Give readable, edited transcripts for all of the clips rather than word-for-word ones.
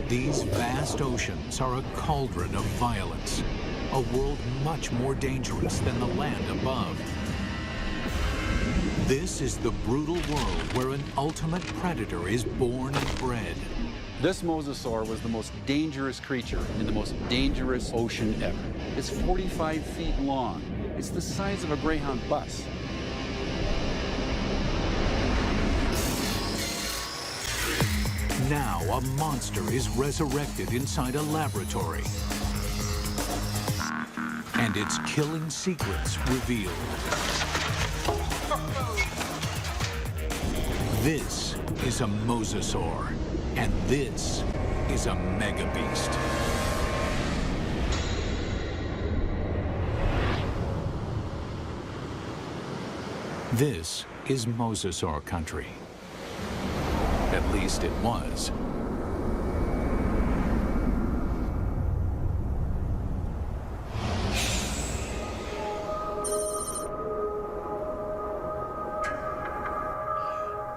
These vast oceans are a cauldron of violence, a world much more dangerous than the land above. This is the brutal world where an ultimate predator is born and bred. This mosasaur was the most dangerous creature in the most dangerous ocean ever. It's 45 feet long. It's the size of a Greyhound bus. Now a monster is resurrected inside a laboratory, and its killing secrets revealed. This is a mosasaur, and this is a mega beast. This is mosasaur country. At least it was.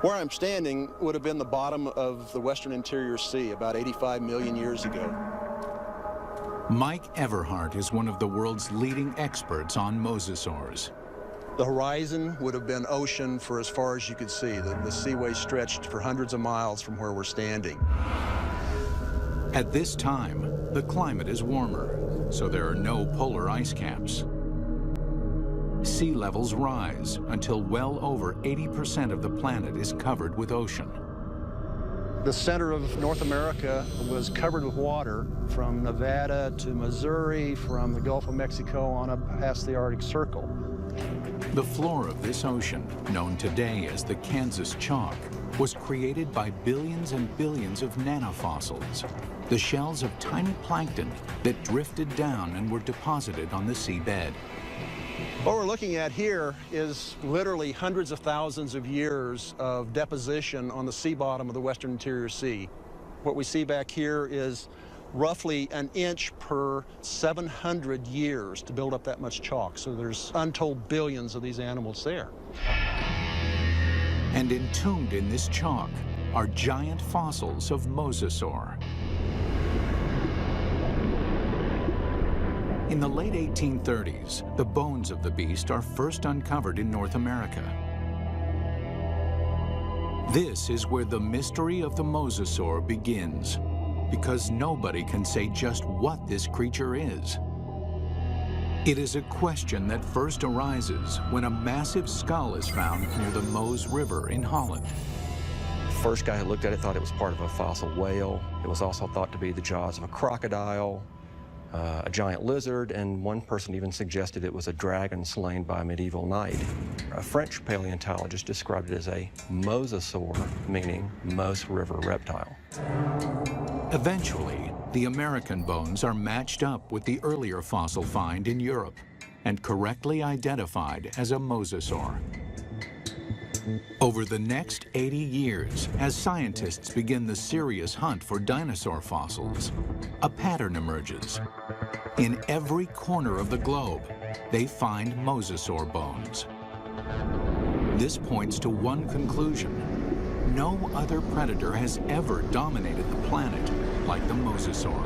Where I'm standing would have been the bottom of the Western Interior Sea about 85 million years ago. Mike Everhart is one of the world's leading experts on mosasaurs. The horizon would have been ocean for as far as you could see. The seaway stretched for hundreds of miles from where we're standing. At this time, the climate is warmer, so there are no polar ice caps. Sea levels rise until well over 80% of the planet is covered with ocean. The center of North America was covered with water from Nevada to Missouri, from the Gulf of Mexico on up past the Arctic Circle. The floor of this ocean, known today as the Kansas Chalk, was created by billions and billions of nanofossils, the shells of tiny plankton that drifted down and were deposited on the seabed. What we're looking at here is literally hundreds of thousands of years of deposition on the sea bottom of the Western Interior Sea. What we see back here is roughly an inch per 700 years to build up that much chalk. So there's untold billions of these animals there. And entombed in this chalk are giant fossils of mosasaur. In the late 1830s, the bones of the beast are first uncovered in North America. This is where the mystery of the mosasaur begins, because nobody can say just what this creature is. It is a question that first arises when a massive skull is found near the Meuse River in Holland. The first guy who looked at it thought it was part of a fossil whale. It was also thought to be the jaws of a crocodile, a giant lizard, and one person even suggested it was a dragon slain by a medieval knight. A French paleontologist described it as a mosasaur, meaning Meuse River reptile. Eventually, the American bones are matched up with the earlier fossil find in Europe and correctly identified as a mosasaur. Over the next 80 years, as scientists begin the serious hunt for dinosaur fossils, a pattern emerges. In every corner of the globe, they find mosasaur bones. This points to one conclusion. No other predator has ever dominated the planet like the mosasaur.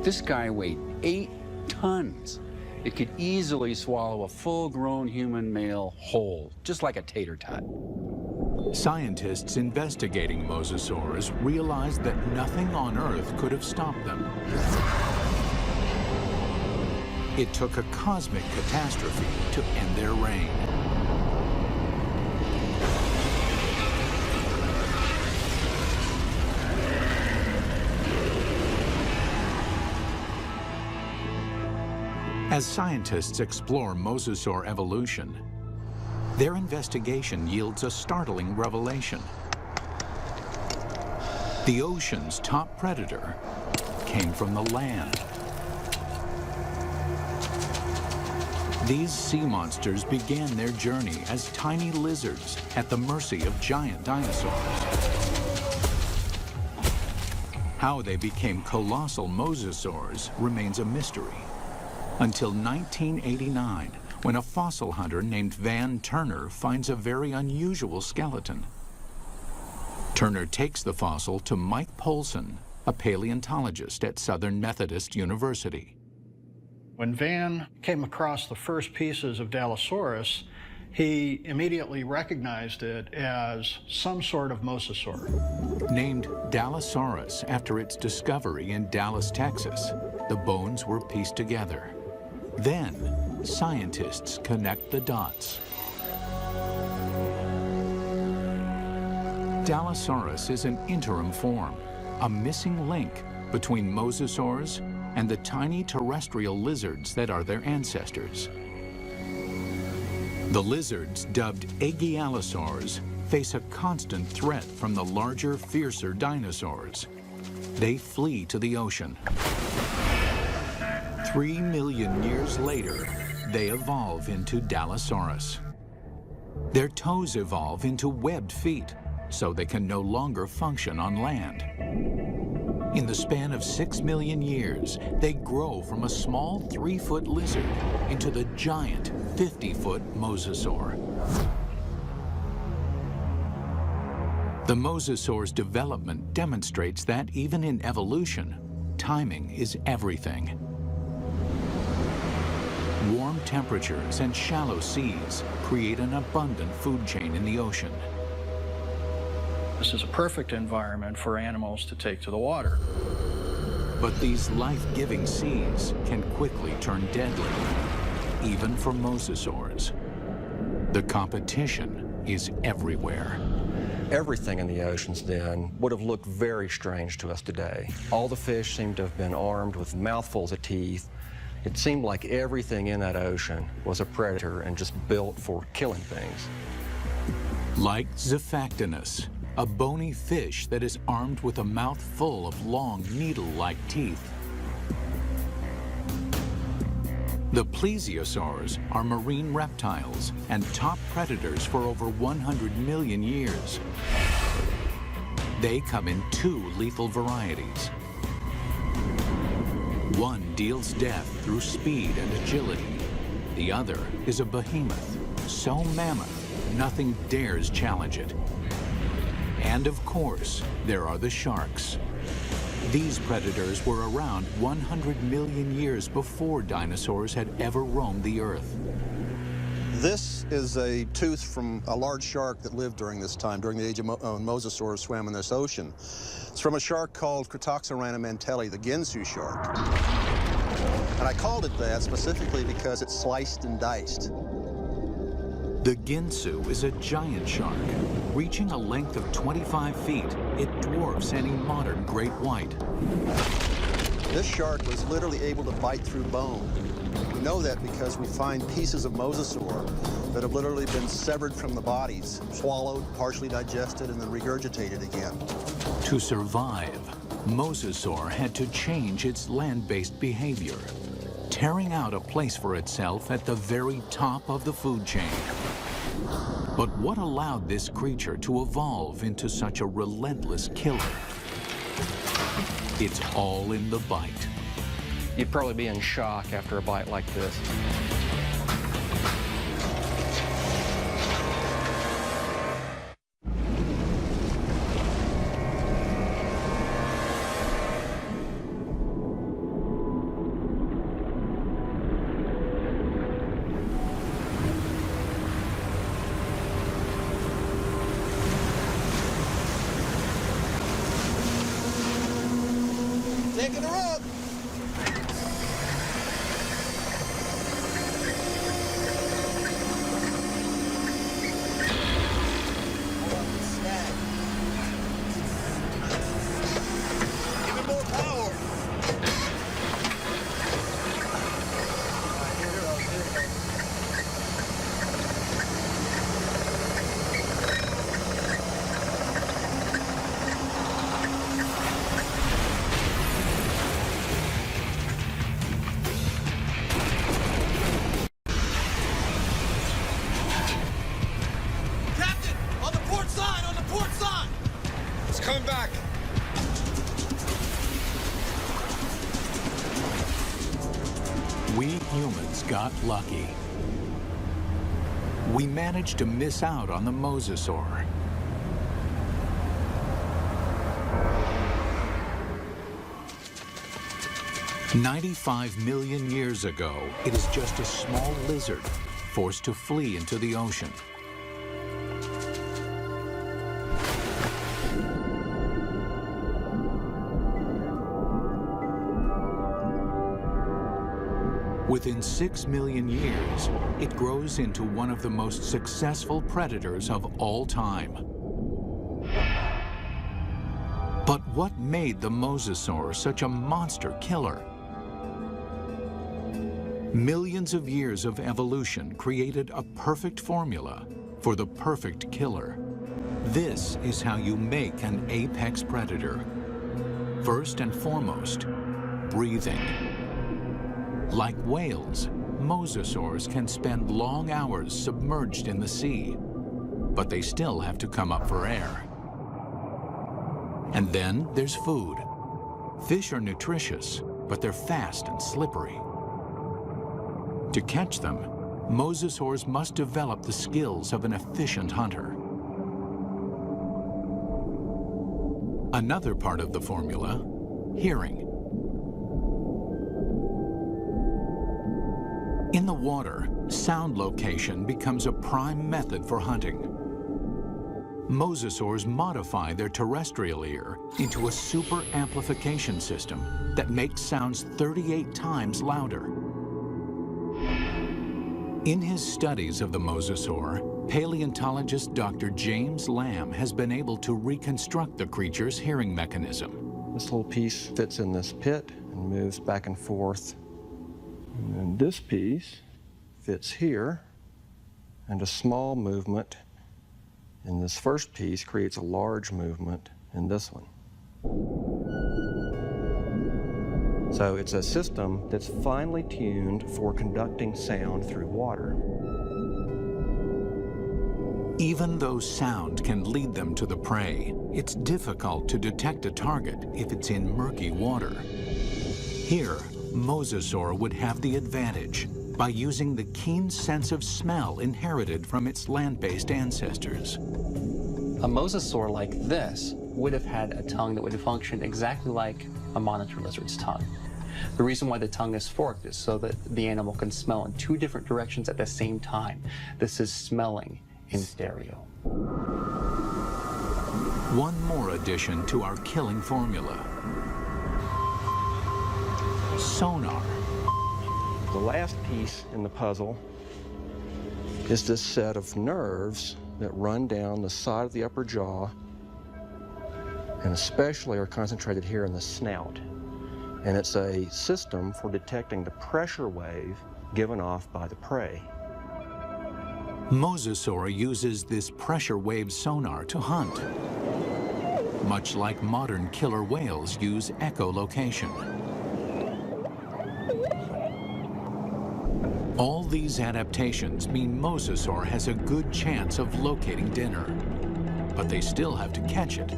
This guy weighed 8 tons. It could easily swallow a full-grown human male whole, just like a tater tot. Scientists investigating mosasaurs realized that nothing on Earth could have stopped them. It took a cosmic catastrophe to end their reign. As scientists explore mosasaur evolution, their investigation yields a startling revelation. The ocean's top predator came from the land. These sea monsters began their journey as tiny lizards at the mercy of giant dinosaurs. How they became colossal mosasaurs remains a mystery. Until 1989, when a fossil hunter named Van Turner finds a very unusual skeleton. Turner takes the fossil to Mike Polson, a paleontologist at Southern Methodist University. When Van came across the first pieces of Dallosaurus, he immediately recognized it as some sort of mosasaur. Named Dallosaurus after its discovery in Dallas, Texas, the bones were pieced together. Then, scientists connect the dots. Dallosaurus is an interim form, a missing link between mosasaurs and the tiny terrestrial lizards that are their ancestors. The lizards, dubbed Aegialosaurs, face a constant threat from the larger, fiercer dinosaurs. They flee to the ocean. 3 million years later, they evolve into Dallosaurus. Their toes evolve into webbed feet, so they can no longer function on land. In the span of 6 million years, they grow from a small 3-foot lizard into the giant 50-foot mosasaur. The mosasaur's development demonstrates that even in evolution, timing is everything. Warm temperatures and shallow seas create an abundant food chain in the ocean. This is a perfect environment for animals to take to the water. But these life-giving seas can quickly turn deadly, even for mosasaurs. The competition is everywhere. Everything in the oceans then would have looked very strange to us today. All the fish seemed to have been armed with mouthfuls of teeth. It seemed like everything in that ocean was a predator and just built for killing things. Like Zephactinus, a bony fish that is armed with a mouth full of long, needle-like teeth. The plesiosaurs are marine reptiles and top predators for over 100 million years. They come in 2 lethal varieties. One deals death through speed and agility. The other is a behemoth, so mammoth, nothing dares challenge it. And of course, there are the sharks. These predators were around 100 million years before dinosaurs had ever roamed the earth. This is a tooth from a large shark that lived during this time, during the age of mosasaurs swam in this ocean. It's from a shark called Cretoxorana mantelli, the Ginsu shark. And I called it that specifically because it's sliced and diced. The Ginsu is a giant shark. Reaching a length of 25 feet, it dwarfs any modern great white. This shark was literally able to bite through bone. We know that because we find pieces of mosasaur that have literally been severed from the bodies, swallowed, partially digested, and then regurgitated again. To survive, mosasaur had to change its land-based behavior, tearing out a place for itself at the very top of the food chain. But what allowed this creature to evolve into such a relentless killer? It's all in the bite. You'd probably be in shock after a bite like this. Taking her up. Give it more power. Captain, on the port side, on the port side. It's coming back. We humans got lucky. We managed to miss out on the mosasaur. 95 million years ago, it is just a small lizard forced to flee into the ocean. Within 6 million years, it grows into one of the most successful predators of all time. But what made the mosasaur such a monster killer? Millions of years of evolution created a perfect formula for the perfect killer. This is how you make an apex predator. First and foremost, breathing. Like whales, mosasaurs can spend long hours submerged in the sea, but they still have to come up for air. And then there's food. Fish are nutritious, but they're fast and slippery. To catch them, mosasaurs must develop the skills of an efficient hunter. Another part of the formula, hearing. In the water, sound location becomes a prime method for hunting. Mosasaurs modify their terrestrial ear into a super amplification system that makes sounds 38 times louder. In his studies of the mosasaur, paleontologist Dr. James Lamb has been able to reconstruct the creature's hearing mechanism. This little piece fits in this pit and moves back and forth. And then this piece fits here, and a small movement in this first piece creates a large movement in this one. So it's a system that's finely tuned for conducting sound through water. Even though sound can lead them to the prey, it's difficult to detect a target if it's in murky water. Here, mosasaur would have the advantage by using the keen sense of smell inherited from its land-based ancestors. A mosasaur like this would have had a tongue that would have functioned exactly like a monitor lizard's tongue. The reason why the tongue is forked is so that the animal can smell in two different directions at the same time. This is smelling in stereo. One more addition to our killing formula. Sonar. The last piece in the puzzle is this set of nerves that run down the side of the upper jaw and especially are concentrated here in the snout. And it's a system for detecting the pressure wave given off by the prey. Mosasaur uses this pressure wave sonar to hunt, much like modern killer whales use echolocation. All these adaptations mean mosasaur has a good chance of locating dinner, but they still have to catch it.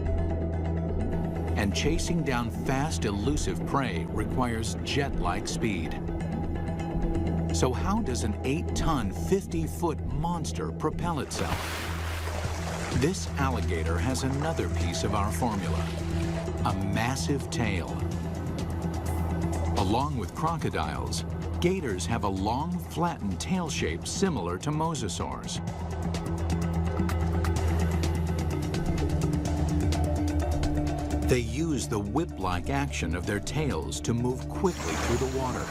And chasing down fast, elusive prey requires jet-like speed. So how does an 8-ton, 50-foot monster propel itself? This alligator has another piece of our formula, a massive tail. Along with crocodiles, gators have a long, flattened tail shape similar to mosasaurs. They use the whip-like action of their tails to move quickly through the water.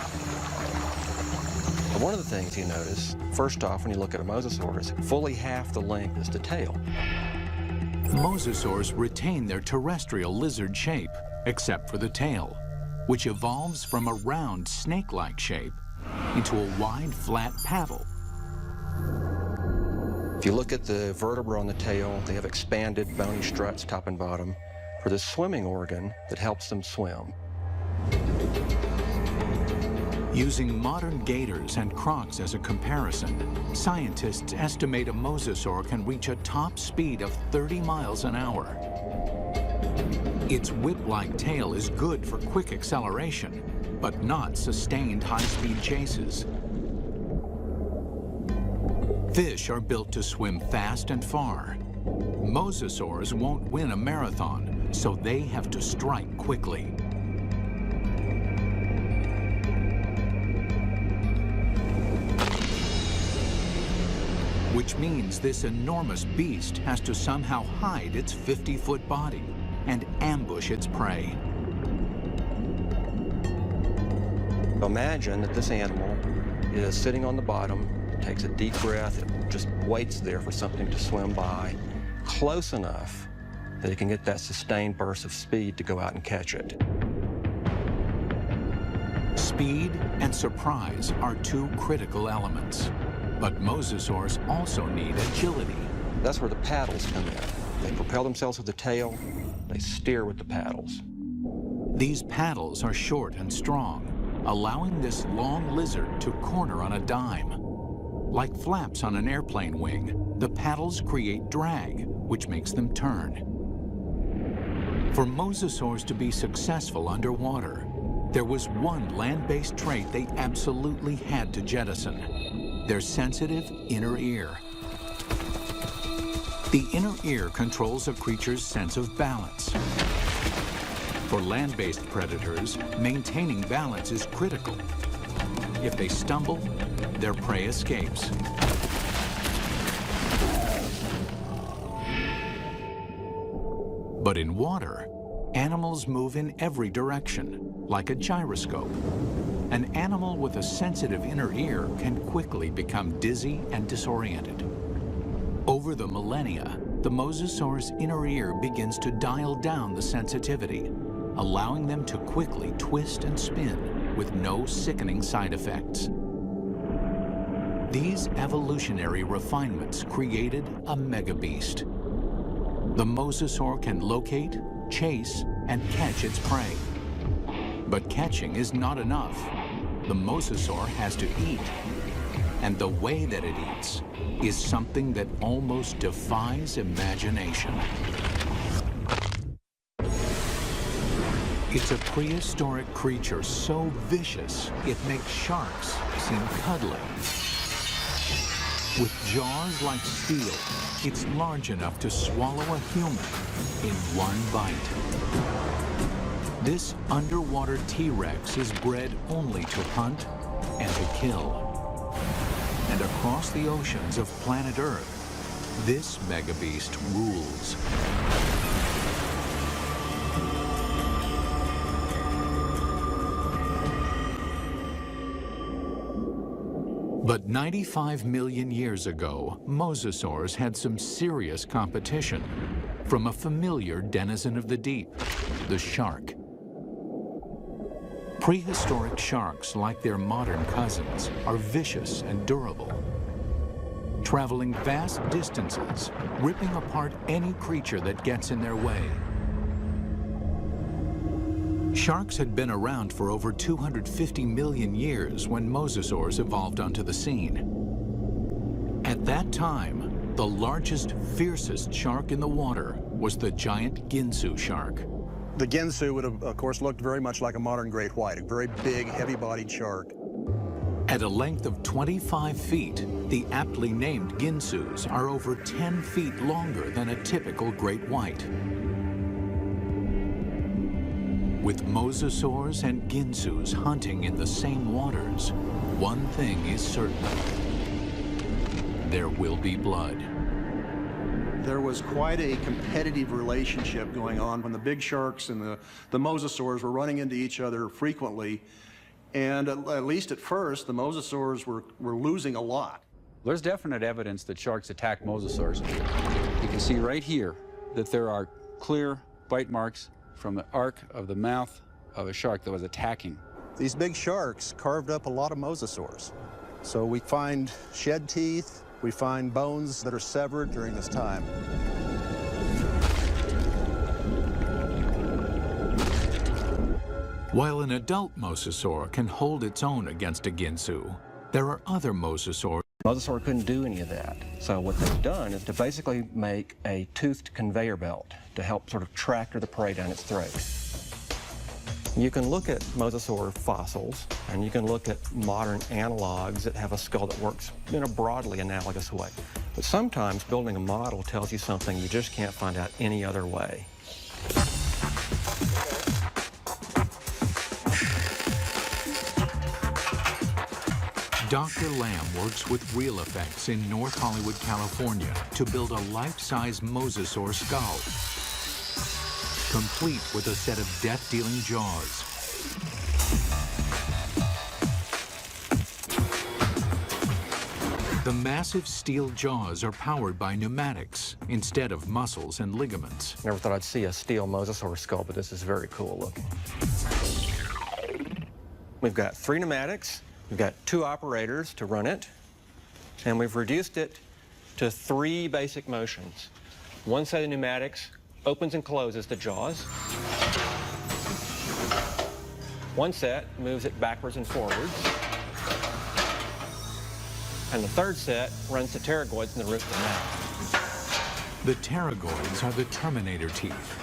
One of the things you notice, first off, when you look at a mosasaur, is fully half the length is the tail. Mosasaurs retain their terrestrial lizard shape, except for the tail, which evolves from a round snake-like shape into a wide, flat paddle. If you look at the vertebra on the tail, they have expanded bony struts top and bottom for the swimming organ that helps them swim. Using modern gators and crocs as a comparison, scientists estimate a mosasaur can reach a top speed of 30 miles an hour. Its whip-like tail is good for quick acceleration, but not sustained high-speed chases. Fish are built to swim fast and far. Mosasaurs won't win a marathon, so they have to strike quickly. which means this enormous beast has to somehow hide its 50-foot body and ambush its prey. Imagine that this animal is sitting on the bottom, takes a deep breath, it just waits there for something to swim by, close enough that it can get that sustained burst of speed to go out and catch it. Speed and surprise are two critical elements, but mosasaurs also need agility. That's where the paddles come in. They propel themselves with the tail, they steer with the paddles. These paddles are short and strong, allowing this long lizard to corner on a dime. Like flaps on an airplane wing, the paddles create drag, which makes them turn. For mosasaurs to be successful underwater, there was one land-based trait they absolutely had to jettison: their sensitive inner ear. The inner ear controls a creature's sense of balance. For land-based predators, maintaining balance is critical. If they stumble, their prey escapes. But in water, animals move in every direction, like a gyroscope. An animal with a sensitive inner ear can quickly become dizzy and disoriented. Over the millennia, the mosasaur's inner ear begins to dial down the sensitivity, allowing them to quickly twist and spin with no sickening side effects. These evolutionary refinements created a megabeast. The mosasaur can locate, chase, and catch its prey. But catching is not enough. The mosasaur has to eat. And the way that it eats is something that almost defies imagination. It's a prehistoric creature so vicious, it makes sharks seem cuddly. With jaws like steel, it's large enough to swallow a human in one bite. This underwater T-Rex is bred only to hunt and to kill. And across the oceans of planet Earth, this megabeast rules. But 95 million years ago, mosasaurs had some serious competition from a familiar denizen of the deep, the shark. Prehistoric sharks, like their modern cousins, are vicious and durable, traveling vast distances, ripping apart any creature that gets in their way. Sharks had been around for over 250 million years when mosasaurs evolved onto the scene. At that time, the largest, fiercest shark in the water was the giant Ginsu shark. The Ginsu would have, of course, looked very much like a modern great white, a very big, heavy-bodied shark. At a length of 25 feet, the aptly named Ginsus are over 10 feet longer than a typical great white. With mosasaurs and Ginsus hunting in the same waters, one thing is certain: there will be blood. There was quite a competitive relationship going on when the big sharks and the mosasaurs were running into each other frequently. And at least at first, the mosasaurs were losing a lot. There's definite evidence that sharks attack mosasaurs. You can see right here that there are clear bite marks from the arc of the mouth of a shark that was attacking. These big sharks carved up a lot of mosasaurs. So we find shed teeth, we find bones that are severed during this time. While an adult mosasaur can hold its own against a Ginsu, there are other mosasaurs. Mosasaur couldn't do any of that. So what they've done is to basically make a toothed conveyor belt to help sort of tractor the prey down its throat. You can look at mosasaur fossils, and you can look at modern analogs that have a skull that works in a broadly analogous way. But sometimes building a model tells you something you just can't find out any other way. Dr. Lamb works with Real Effects in North Hollywood, California to build a life-size mosasaur skull, complete with a set of death-dealing jaws. The massive steel jaws are powered by pneumatics instead of muscles and ligaments. Never thought I'd see a steel mosasaur skull, but this is very cool looking. We've got 3 pneumatics, we've got 2 operators to run it, and we've reduced it to 3 basic motions. One set of pneumatics opens and closes the jaws. One set moves it backwards and forwards. And the third set runs the pterygoids in the roof of the mouth. The pterygoids are the terminator teeth.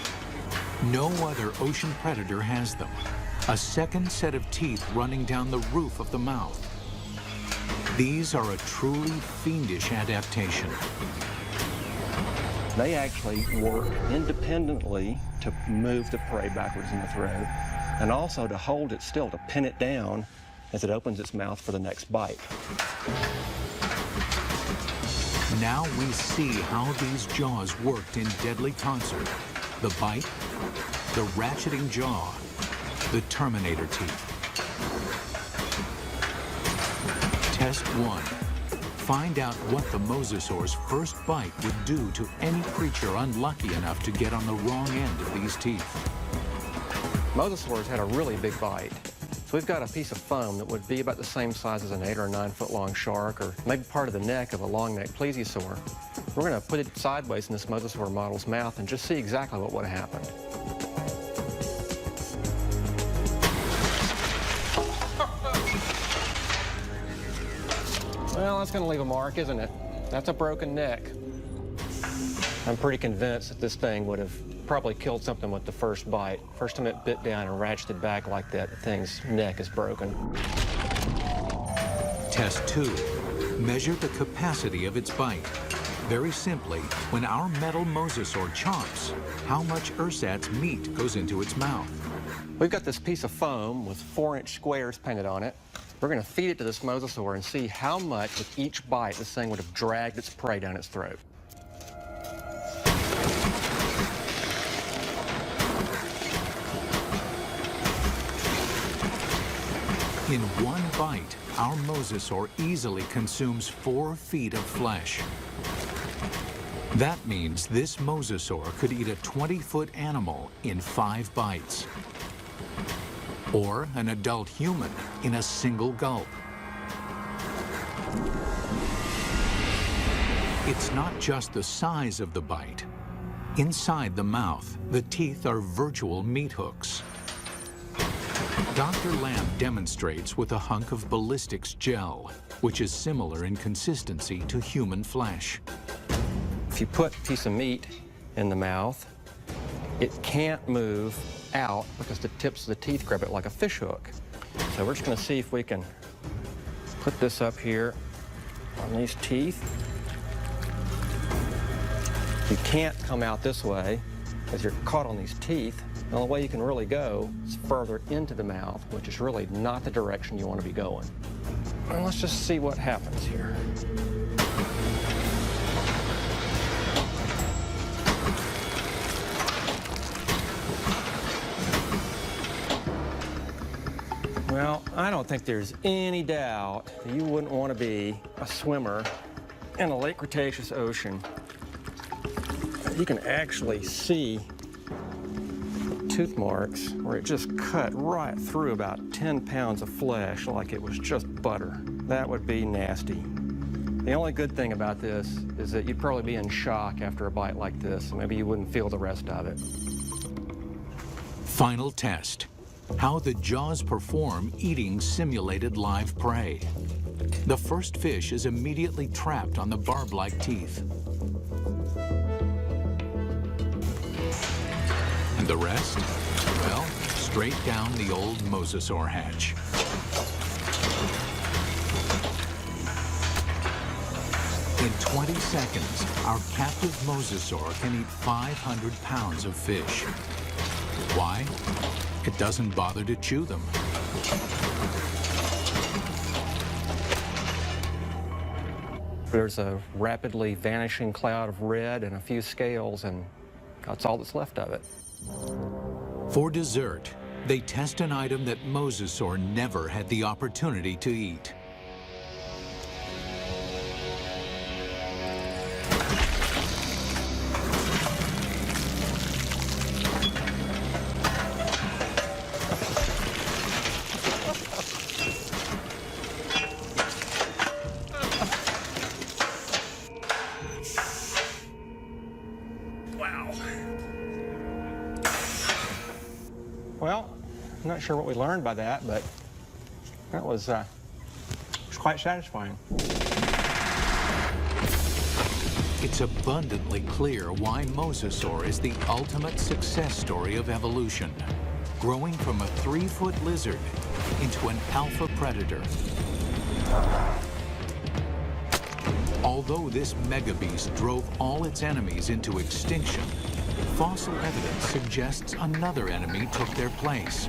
No other ocean predator has them. A second set of teeth running down the roof of the mouth. These are a truly fiendish adaptation. They actually work independently to move the prey backwards in the throat, and also to hold it still, to pin it down as it opens its mouth for the next bite. Now we see how these jaws worked in deadly concert. The bite, the ratcheting jaw, the terminator teeth. Test 1. Find out what the mosasaur's first bite would do to any creature unlucky enough to get on the wrong end of these teeth. Mosasaurs had a really big bite. So we've got a piece of foam that would be about the same size as an 8 or 9 foot long shark, or maybe part of the neck of a long neck plesiosaur. We're going to put it sideways in this mosasaur model's mouth and just see exactly what would have happened. Well, that's going to leave a mark, isn't it? That's a broken neck. I'm pretty convinced that this thing would have probably killed something with the first bite. First time it bit down and ratcheted back like that, the thing's neck is broken. Test 2. Measure the capacity of its bite. Very simply, when our metal mosasaur chomps, how much ersatz meat goes into its mouth? We've got this piece of foam with 4-inch squares painted on it. We're going to feed it to this mosasaur and see how much with each bite this thing would have dragged its prey down its throat. In one bite, our mosasaur easily consumes 4 feet of flesh. That means this mosasaur could eat a 20-foot animal in 5 bites. Or an adult human in a single gulp. It's not just the size of the bite. Inside the mouth, the teeth are virtual meat hooks. Dr. Lamb demonstrates with a hunk of ballistics gel, which is similar in consistency to human flesh. If you put a piece of meat in the mouth, it can't move out because the tips of the teeth grab it like a fish hook. So we're just going to see if we can put this up here on these teeth. You can't come out this way because you're caught on these teeth. The only way you can really go is further into the mouth, which is really not the direction you want to be going. And let's just see what happens here. Well, I don't think there's any doubt that you wouldn't want to be a swimmer in a late Cretaceous ocean. You can actually see tooth marks where it just cut right through about 10 pounds of flesh like it was just butter. That would be nasty. The only good thing about this is that you'd probably be in shock after a bite like this, and maybe you wouldn't feel the rest of it. Final test. How the jaws perform eating simulated live prey. The first fish is immediately trapped on the barb-like teeth. And the rest? Well, straight down the old mosasaur hatch. In 20 seconds, our captive mosasaur can eat 500 pounds of fish. Why? It doesn't bother to chew them. There's a rapidly vanishing cloud of red and a few scales, and that's all that's left of it. For dessert, they test an item that mosasaur never had the opportunity to eat. Well, I'm not sure what we learned by that, but that was quite satisfying. It's abundantly clear why mosasaur is the ultimate success story of evolution, growing from a 3-foot lizard into an alpha predator. Although this megabeast drove all its enemies into extinction, fossil evidence suggests another enemy took their place.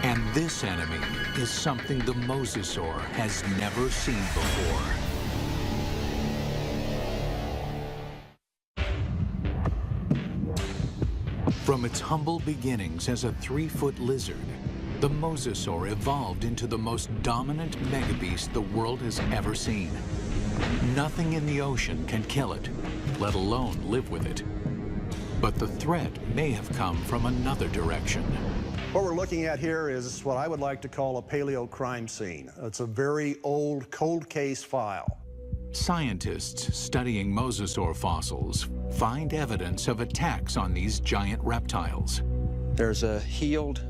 And this enemy is something the mosasaur has never seen before. From its humble beginnings as a 3-foot lizard, the mosasaur evolved into the most dominant megabeast the world has ever seen. Nothing in the ocean can kill it, let alone live with it. But the threat may have come from another direction. What we're looking at here is what I would like to call a paleo crime scene. It's a very old cold case file. Scientists studying mosasaur fossils find evidence of attacks on these giant reptiles. There's a healed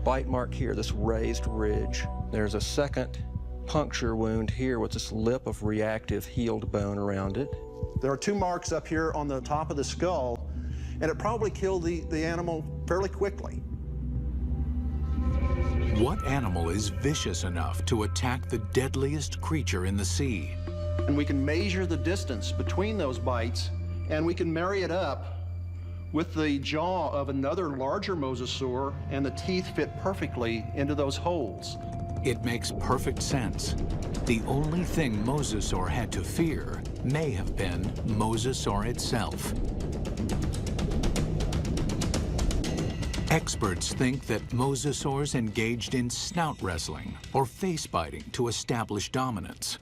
bite mark here, this raised ridge. There's a second puncture wound here with this lip of reactive healed bone around it. There are 2 marks up here on the top of the skull, and it probably killed the animal fairly quickly. What animal is vicious enough to attack the deadliest creature in the sea? And we can measure the distance between those bites, and we can marry it up with the jaw of another larger mosasaur, and the teeth fit perfectly into those holes. It makes perfect sense. The only thing mosasaur had to fear may have been mosasaur itself. Experts think that mosasaurs engaged in snout wrestling or face biting to establish dominance.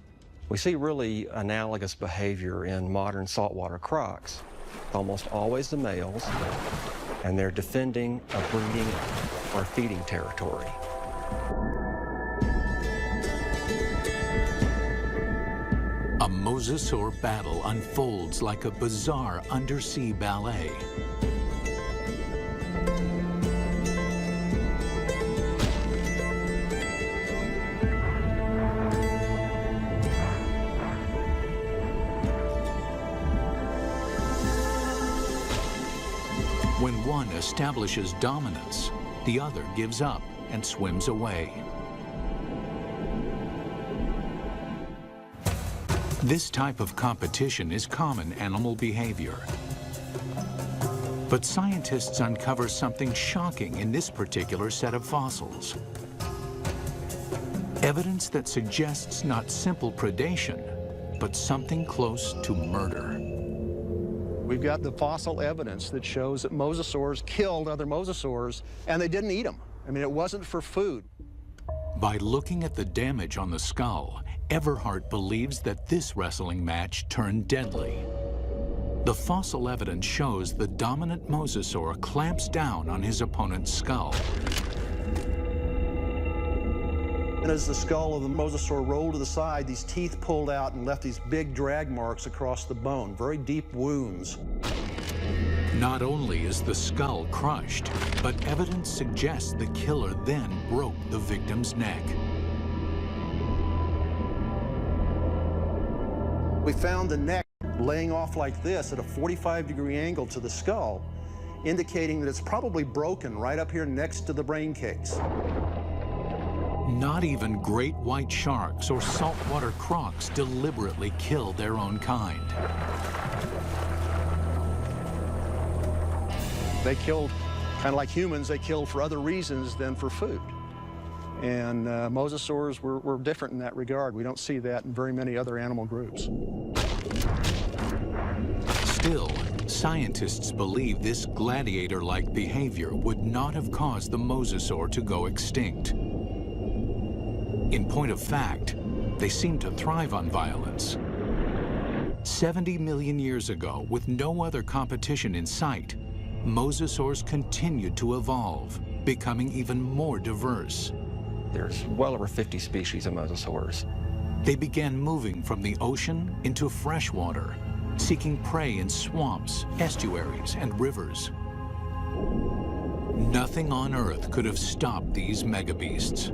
We see really analogous behavior in modern saltwater crocs. Almost always the males, and they're defending a breeding or feeding territory. A mosasaur battle unfolds like a bizarre undersea ballet. When one establishes dominance, the other gives up and swims away. This type of competition is common animal behavior. But scientists uncover something shocking in this particular set of fossils. Evidence that suggests not simple predation, but something close to murder. We've got the fossil evidence that shows that mosasaurs killed other mosasaurs, and they didn't eat them. I mean, it wasn't for food. By looking at the damage on the skull, Everhart believes that this wrestling match turned deadly. The fossil evidence shows the dominant mosasaur clamps down on his opponent's skull. And as the skull of the mosasaur rolled to the side, these teeth pulled out and left these big drag marks across the bone, very deep wounds. Not only is the skull crushed, but evidence suggests the killer then broke the victim's neck. We found the neck laying off like this at a 45-degree angle to the skull, indicating that it's probably broken right up here next to the brain case. Not even great white sharks or saltwater crocs deliberately kill their own kind. They killed, kind of like humans, they killed for other reasons than for food. And mosasaurs were different in that regard. We don't see that in very many other animal groups. Still, scientists believe this gladiator-like behavior would not have caused the mosasaur to go extinct. In point of fact, they seem to thrive on violence. 70 million years ago, with no other competition in sight, mosasaurs continued to evolve, becoming even more diverse. There's well over 50 species of mosasaurs. They began moving from the ocean into freshwater, seeking prey in swamps, estuaries, and rivers. Nothing on Earth could have stopped these megabeasts.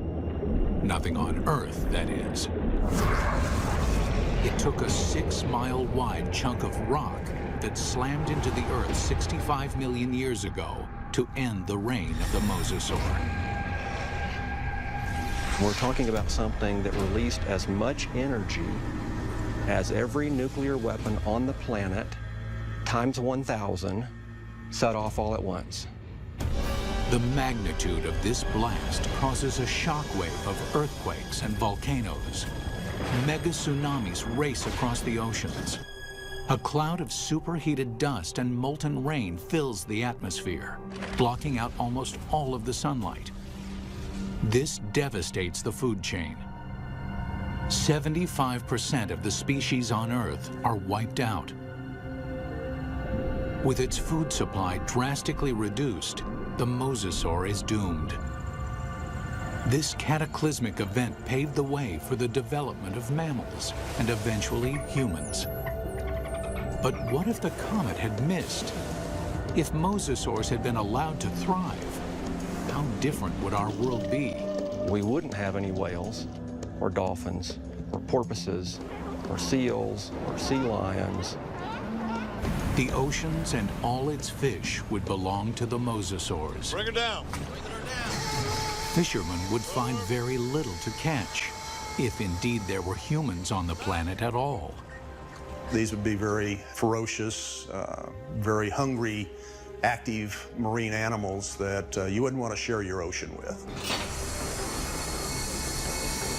Nothing on Earth, that is. It took a 6-mile-wide chunk of rock that slammed into the Earth 65 million years ago to end the reign of the mosasaur. We're talking about something that released as much energy as every nuclear weapon on the planet, times 1,000, set off all at once. The magnitude of this blast causes a shockwave of earthquakes and volcanoes. Mega tsunamis race across the oceans. A cloud of superheated dust and molten rain fills the atmosphere, blocking out almost all of the sunlight. This devastates the food chain. 75% of the species on Earth are wiped out. With its food supply drastically reduced, the mosasaur is doomed. This cataclysmic event paved the way for the development of mammals and eventually humans. But what if the comet had missed? If mosasaurs had been allowed to thrive, how different would our world be? We wouldn't have any whales, or dolphins, or porpoises, or seals, or sea lions. The oceans and all its fish would belong to the mosasaurs. Bring her down. Fishermen would find very little to catch, if indeed there were humans on the planet at all. These would be very ferocious, very hungry, active marine animals that you wouldn't want to share your ocean with.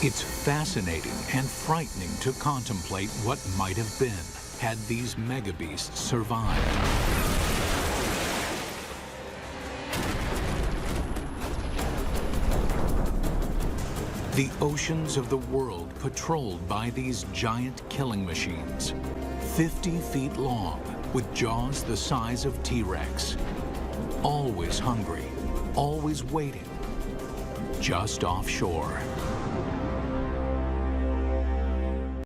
It's fascinating and frightening to contemplate what might have been had these megabeasts survived. The oceans of the world patrolled by these giant killing machines, 50 feet long, with jaws the size of T-Rex. Always hungry, always waiting, just offshore.